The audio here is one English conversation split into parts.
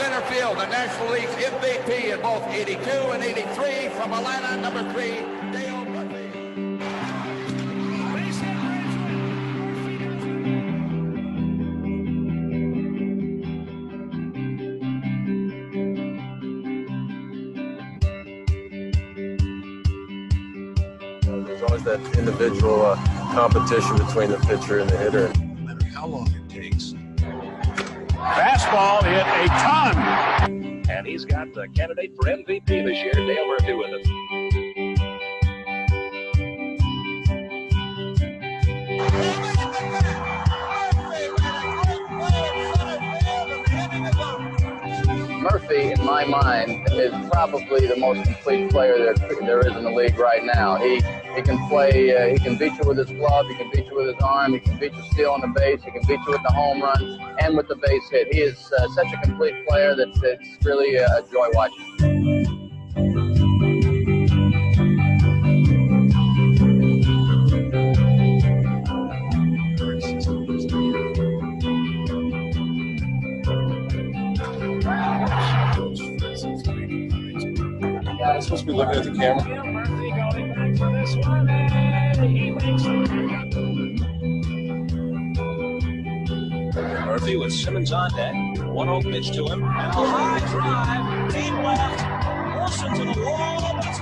center field, the National League's MVP in both 82 and 83 from Atlanta, number 3, Dale Murphy. There's always that individual competition between the pitcher and the hitter. No matter how long it takes. Fastball hit a ton. And he's got the candidate for MVP this year, Dale Murphy, with it. Murphy, in my mind, is probably the most complete player there is in the league right now. He can play, he can beat you with his glove, he can beat you with his arm, he can beat you stealing the base, he can beat you with the home runs and with the base hit. He is such a complete player that it's really a joy watching. I'm supposed to be looking at the camera. Murphy going back for this one, and he makes it. Murphy with Simmons on deck. 1-0 pitch to him. And a high drive, deep left. Wilson to the wall, but it's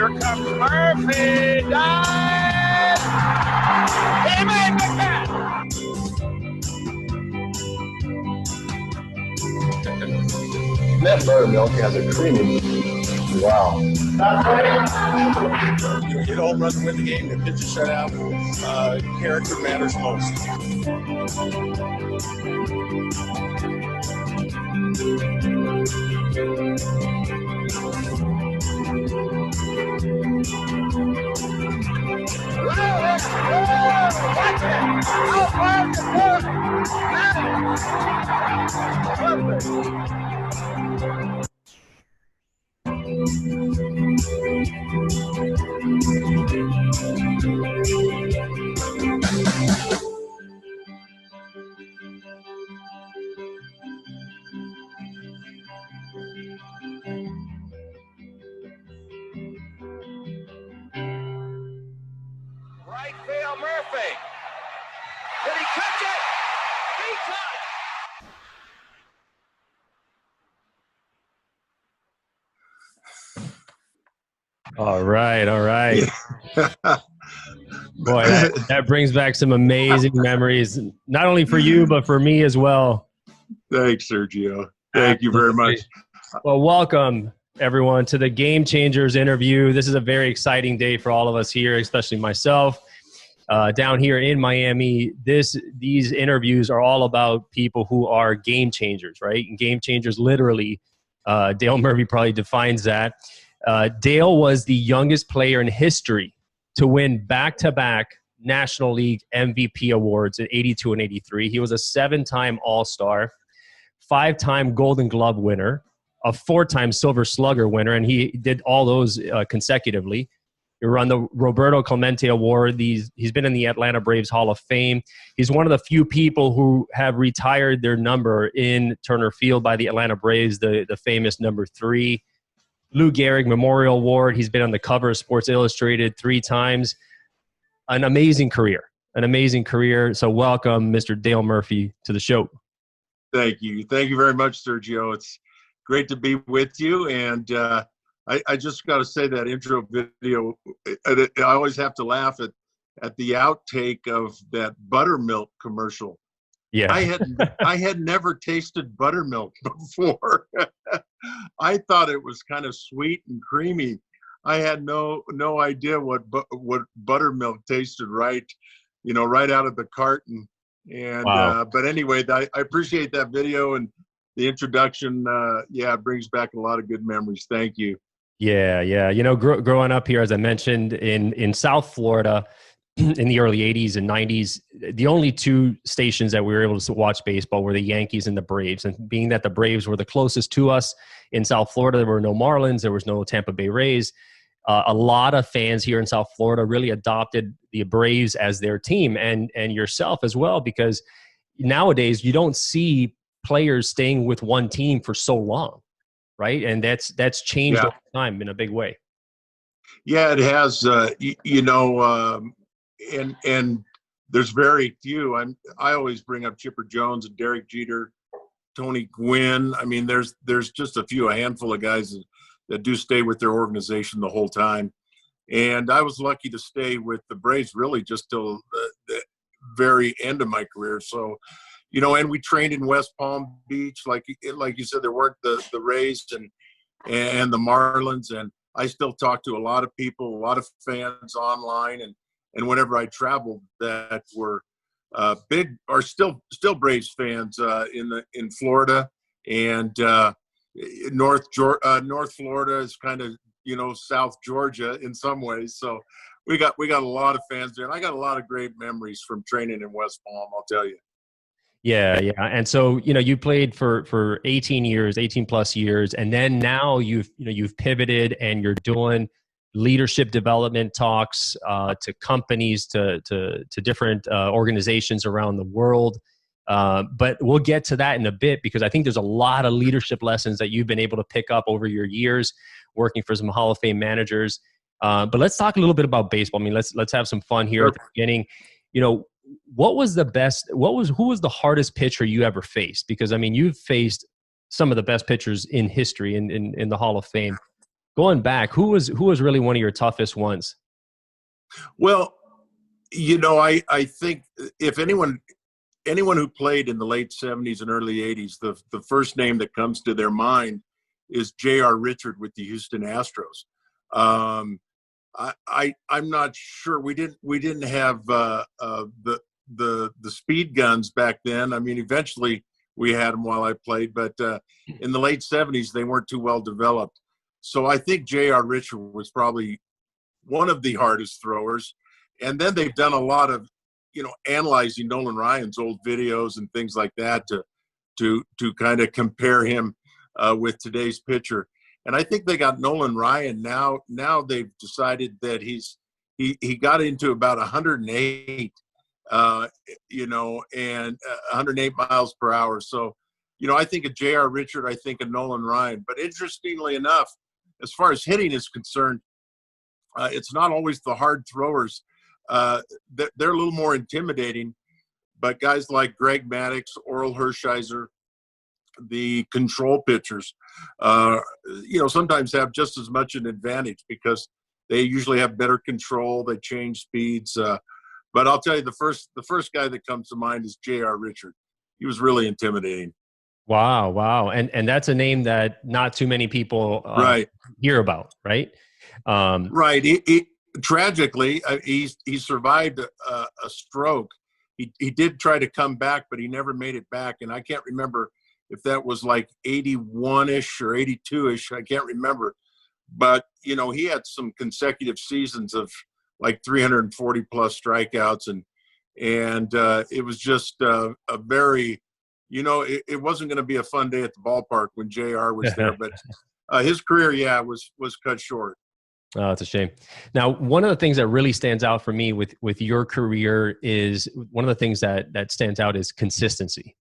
Here comes Murphy. Dive. He made the catch. That buttermilk has a creamy. Wow. You hit a home run to win the game, the pitcher shut out. Character matters most. Right field, Murphy. Did he catch it? He caught it. All right. Boy, that brings back some amazing memories, not only for you, but for me as well. Thanks, Sergio. Thank you very much. Well, welcome, everyone, to the Gamechangers Interview. This is a very exciting day for all of us here, especially myself. Down here in Miami, these interviews are all about people who are game changers, right? And game changers, literally, Dale Murphy probably defines that. Dale was the youngest player in history to win back-to-back National League MVP awards in 82 and 83. He was a 7-time All-Star, 5-time Golden Glove winner, a 4-time Silver Slugger winner, and he did all those consecutively. He won the Roberto Clemente Award. He's been in the Atlanta Braves Hall of Fame. He's one of the few people who have retired their number in Turner Field by the Atlanta Braves, the famous number 3. Lou Gehrig Memorial Award. He's been on the cover of Sports Illustrated 3 times. An amazing career. So welcome, Mr. Dale Murphy, to the show. Thank you. Thank you very much, Sergio. It's great to be with you. And I just got to say that intro video, I always have to laugh at the outtake of that buttermilk commercial. Yeah. I had never tasted buttermilk before. I thought it was kind of sweet and creamy. I had no idea what buttermilk tasted right out of the carton. And Wow. but anyway, I appreciate that video and the introduction. Yeah, it brings back a lot of good memories. Thank you. Yeah, yeah. You know, growing up here, as I mentioned, in South Florida in the early 80s and 90s, the only two stations that we were able to watch baseball were the Yankees and the Braves. And being that the Braves were the closest to us in South Florida, there were no Marlins, there was no Tampa Bay Rays. A lot of fans here in South Florida really adopted the Braves as their team, and yourself as well, because nowadays you don't see players staying with one team for so long, right? And that's changed Yeah. over time in a big way. Yeah, it has. And there's very few. I always bring up Chipper Jones and Derek Jeter, Tony Gwynn. I mean, there's just a handful of guys that do stay with their organization the whole time. And I was lucky to stay with the Braves really just till the very end of my career. So, and we trained in West Palm Beach, like you said, there weren't the Rays and the Marlins, and I still talk to a lot of people, a lot of fans online, and whenever I traveled that were big or still Braves fans in Florida, and North Florida is kind of South Georgia in some ways. So we got a lot of fans there, and I got a lot of great memories from training in West Palm, I'll tell you. Yeah, yeah. And so, you played for 18 plus years, and then now you've pivoted and you're doing leadership development talks to companies, to different organizations around the world. But we'll get to that in a bit, because I think there's a lot of leadership lessons that you've been able to pick up over your years working for some Hall of Fame managers. But let's talk a little bit about baseball. I mean, let's have some fun here at the beginning. Who was the hardest pitcher you ever faced? Because I mean, you've faced some of the best pitchers in history in the Hall of Fame. Going back, who was really one of your toughest ones? Well, I think if anyone who played in the late 70s and early 80s, the first name that comes to their mind is J.R. Richard with the Houston Astros. I'm not sure. We didn't have the speed guns back then. I mean, eventually we had them while I played, but in the late 70s they weren't too well developed. So I think J.R. Richard was probably one of the hardest throwers. And then they've done a lot of analyzing Nolan Ryan's old videos and things like that to kind of compare him with today's pitcher. And I think they got Nolan Ryan now. Now they've decided that he got into about 108, and 108 miles per hour. So, I think of J.R. Richard, I think of Nolan Ryan. But interestingly enough, as far as hitting is concerned, it's not always the hard throwers. They're a little more intimidating. But guys like Greg Maddux, Orel Hershiser, the control pitchers, sometimes have just as much an advantage because they usually have better control. They change speeds. But I'll tell you, the first guy that comes to mind is J.R. Richard. He was really intimidating. Wow. And that's a name that not too many people hear about, right? Right. He tragically, he survived a stroke. He did try to come back, but he never made it back. And I can't remember if that was like 81-ish or 82-ish. I can't remember. But, he had some consecutive seasons of like 340 plus strikeouts. And it was just a very, it wasn't going to be a fun day at the ballpark when JR was there. But his career, was cut short. Oh, it's a shame. Now, one of the things that really stands out for me with your career is one of the things that stands out is consistency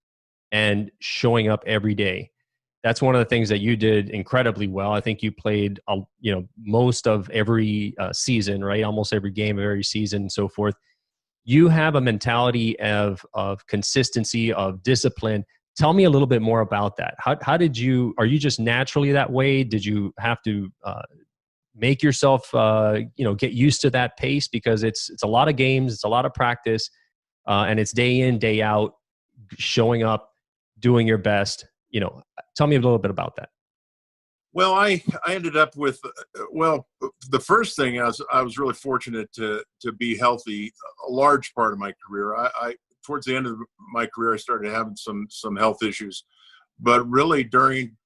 and showing up every day. That's one of the things that you did incredibly well. I think you played, most of every season, right? Almost every game of every season and so forth. You have a mentality of consistency, of discipline. Tell me a little bit more about that. How did you, are you just naturally that way? Did you have to make yourself, get used to that pace? Because it's a lot of games, it's a lot of practice, and it's day in, day out, showing up, doing your best. Tell me a little bit about that. Well, I ended up with, the first thing I was really fortunate to be healthy a large part of my career. towards the end of my career, I started having some health issues. But really, during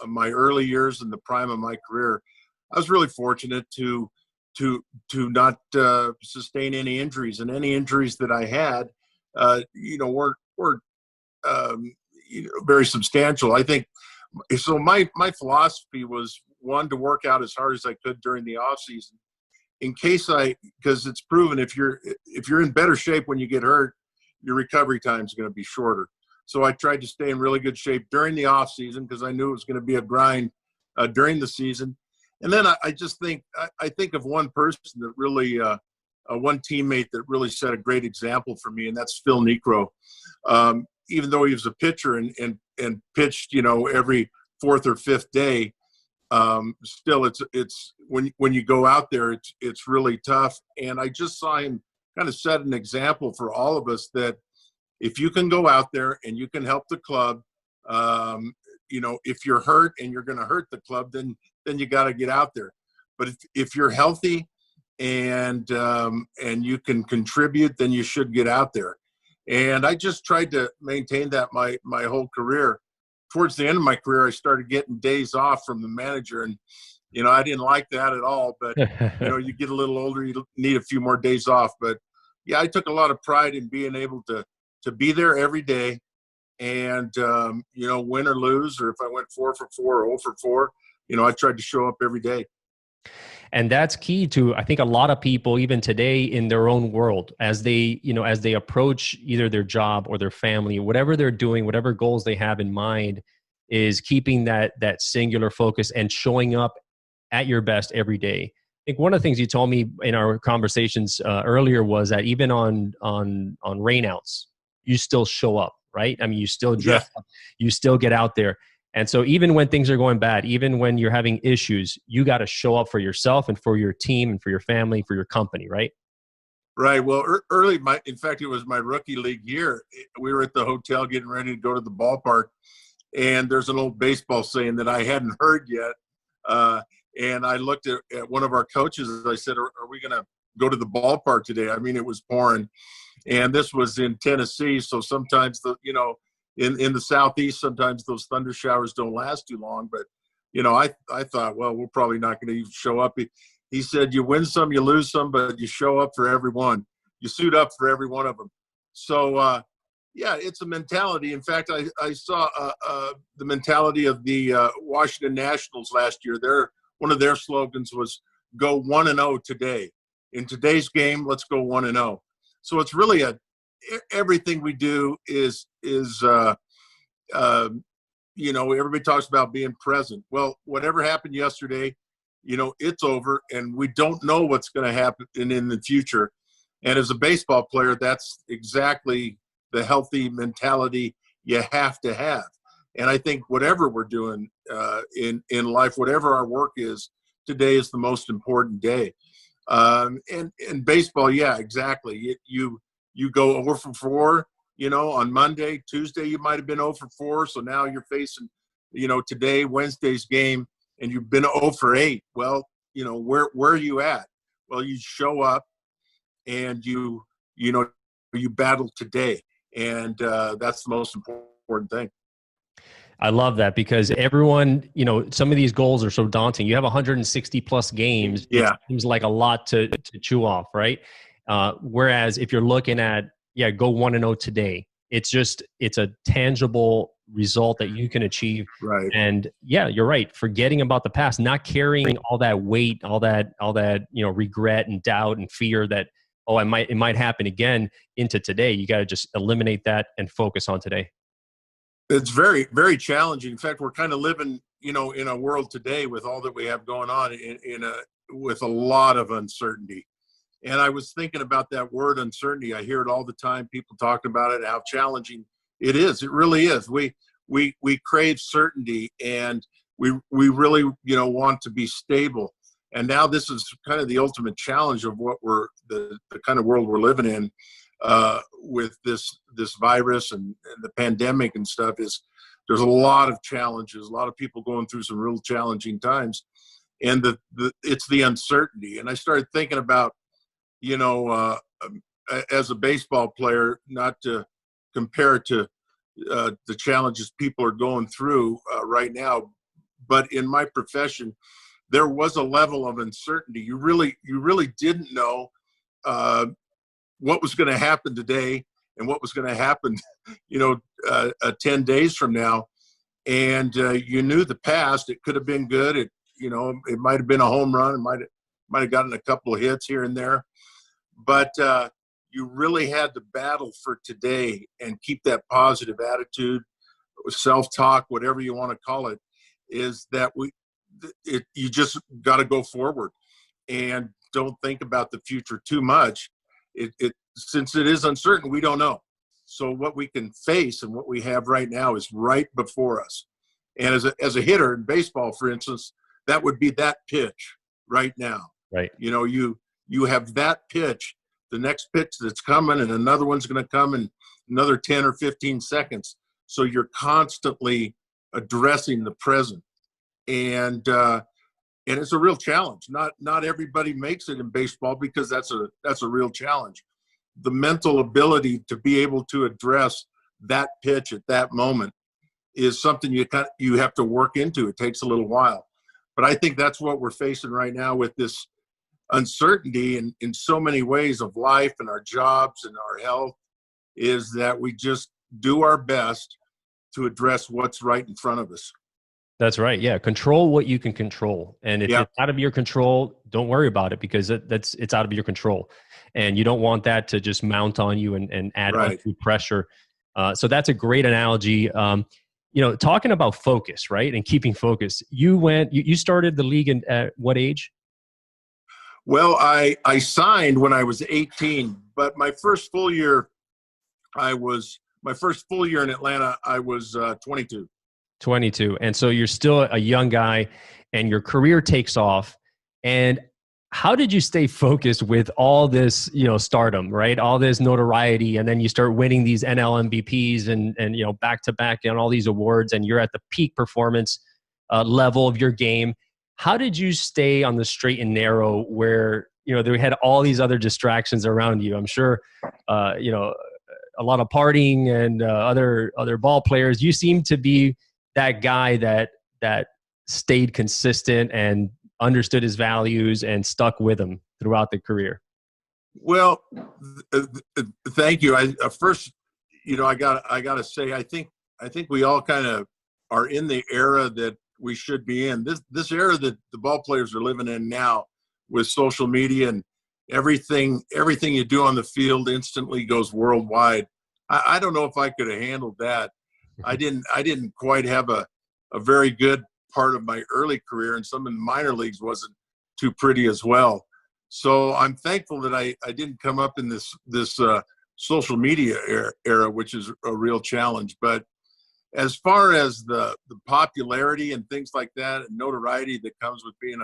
my early years in the prime of my career, I was really fortunate to not sustain any injuries, and any injuries that I had, were very substantial. I think so. My philosophy was, one, to work out as hard as I could during the off season, in case because it's proven if you're in better shape when you get hurt, your recovery time is going to be shorter. So I tried to stay in really good shape during the off season, because I knew it was going to be a grind during the season. And then I just think I think of one person that really one teammate that really set a great example for me, and that's Phil Necro. Even though he was a pitcher and pitched, every fourth or fifth day, still it's when you go out there, it's really tough. And I just saw him kind of set an example for all of us, that if you can go out there and you can help the club, if you're hurt and you're going to hurt the club, then you got to get out there. But if you're healthy and you can contribute, then you should get out there. And I just tried to maintain that my whole career. Towards the end of my career, I started getting days off from the manager, and I didn't like that at all. But you get a little older, you need a few more days off. But yeah, I took a lot of pride in being able to be there every day, and win or lose, or if I went 4 for 4 or 0 for 4, I tried to show up every day. And that's key to, I think, a lot of people, even today, in their own world, as they approach either their job or their family, whatever they're doing, whatever goals they have in mind, is keeping that singular focus and showing up at your best every day. I think one of the things you told me in our conversations earlier was that even on rainouts, you still show up, right? I mean, you still dress up, you still get out there. And so even when things are going bad, even when you're having issues, you got to show up for yourself and for your team and for your family, for your company, right? Right. Well, early, in fact, it was my rookie league year. We were at the hotel getting ready to go to the ballpark, and there's an old baseball saying that I hadn't heard yet. And I looked at one of our coaches, and I said, are we going to go to the ballpark today? I mean, it was pouring. And this was in Tennessee, so sometimes in the Southeast, sometimes those thunder showers don't last too long. But I thought, well, we're probably not going to even show up. He said, you win some, you lose some, but you show up for everyone. You suit up for every one of them. So it's a mentality. In fact, I saw the mentality of the Washington Nationals last year. One of their slogans was "Go 1-0 today." In today's game, let's go 1-0. So it's really everything we do is everybody talks about being present. Well, whatever happened yesterday, it's over, and we don't know what's going to happen in the future. And as a baseball player, that's exactly the healthy mentality you have to have. And I think whatever we're doing in life, whatever our work is, today is the most important day. And baseball, yeah, exactly. You go 0 for 4, on Monday. Tuesday you might have been 0 for 4, so now you're facing, today, Wednesday's game, and you've been 0 for 8. Well, where are you at? Well, you show up and you battle today, and that's the most important thing. I love that, because everyone, some of these goals are so daunting. You have 160 plus games. Yeah. It seems like a lot to chew off, right? Whereas if you're looking at, go 1-0 today, it's a tangible result that you can achieve. Right. And you're right. Forgetting about the past, not carrying all that weight, all that, regret and doubt and fear that, it might happen again into today. You got to just eliminate that and focus on today. It's very, very challenging. In fact, we're kind of living, in a world today with all that we have going on with a lot of uncertainty. And I was thinking about that word uncertainty. I hear it all the time. People talk about it, how challenging it is. It really is. We crave certainty, and we really, want to be stable. And now this is kind of the ultimate challenge of what the kind of world we're living in with this virus and the pandemic and stuff. There's a lot of challenges, a lot of people going through some real challenging times, and it's the uncertainty. And I started thinking about, as a baseball player, not to compare to the challenges people are going through right now, but in my profession, there was a level of uncertainty. You really didn't know what was going to happen today and what was going to happen, 10 days from now. And you knew the past. It could have been good. It might have been a home run. It might have gotten a couple of hits here and there. But you really had to battle for today and keep that positive attitude, self-talk, whatever you want to call it, is that you just got to go forward and don't think about the future too much. Since it is uncertain, we don't know. So what we can face and what we have right now is right before us. And as a hitter in baseball, for instance, that would be that pitch right now. Right. You have that pitch, the next pitch that's coming, and another one's going to come in another 10 or 15 seconds. So you're constantly addressing the present. And it's a real challenge. Not everybody makes it in baseball because that's a real challenge. The mental ability to be able to address that pitch at that moment is something you have to work into. It takes a little while. But I think that's what we're facing right now with this uncertainty in so many ways of life and our jobs and our health, is that we just do our best to address what's right in front of us. That's right. Yeah. Control what you can control. And if it's out of your control, don't worry about it, because it's out of your control. And you don't want that to just mount on you and add undue pressure. So that's a great analogy. Talking about focus, right? And keeping focus. You started the league at what age? Well, I signed when I was 18, but my first full year in Atlanta, I was 22. 22. And so you're still a young guy and your career takes off. And how did you stay focused with all this, stardom, right? All this notoriety. And then you start winning these NL MVPs and back to back and all these awards, and you're at the peak performance level of your game. How did you stay on the straight and narrow where, they had all these other distractions around you? I'm sure, a lot of partying and other ball players. You seem to be that guy that stayed consistent and understood his values and stuck with them throughout the career. Well, thank you. I gotta say, I think we all kind of are in the era that we should be in. This era that the ball players are living in now, with social media and everything you do on the field instantly goes worldwide. I don't know if I could have handled that. I didn't quite have a very good part of my early career, and some in the minor leagues wasn't too pretty as well. So I'm thankful that I didn't come up in this social media era, which is a real challenge. But as far as the popularity and things like that, and notoriety that comes with being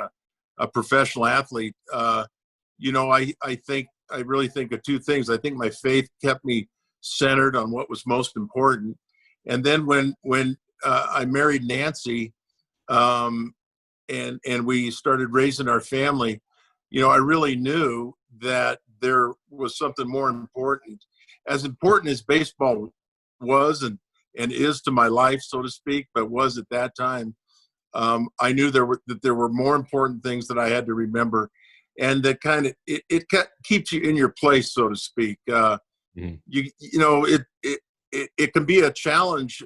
a professional athlete, I really think of two things. I think my faith kept me centered on what was most important. And then when I married Nancy, and we started raising our family, I really knew that there was something more important. As important as baseball was and is to my life, so to speak, but was at that time, I knew there were more important things that I had to remember, and that kind of it keeps you in your place, so to speak. It can be a challenge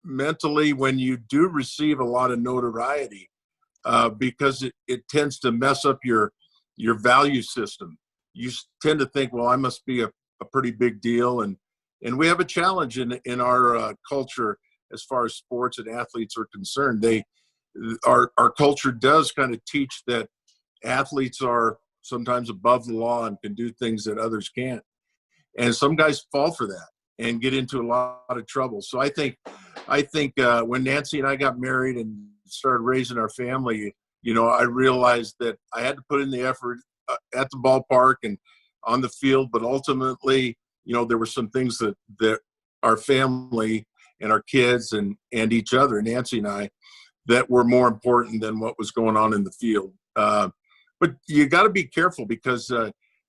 mentally when you do receive a lot of notoriety, because it tends to mess up your value system. You tend to think, well, I must be a pretty big deal, and we have a challenge in our culture as far as sports and athletes are concerned. Our culture does kind of teach that athletes are sometimes above the law and can do things that others can't, and some guys fall for that and get into a lot of trouble. So I think when Nancy and I got married and started raising our family, I realized that I had to put in the effort at the ballpark and on the field, but ultimately, there were some things that our family and our kids and each other, Nancy and I, that were more important than what was going on in the field. But you got to be careful, because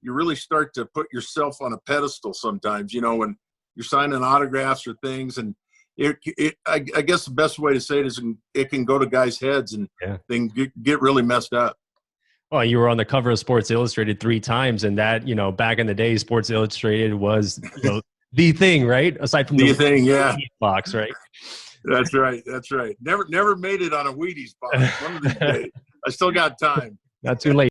you really start to put yourself on a pedestal sometimes, you know, when you're signing autographs or things. And I guess the best way to say it is it can go to guys' heads and then get really messed up. Well, you were on the cover of Sports Illustrated 3 times, and that, you know, back in the day, Sports Illustrated was, you know, the thing, right? Aside from the thing, yeah. Box, right? That's right. That's right. Never made it on a Wheaties box. One of these days. I still got time. Not too late.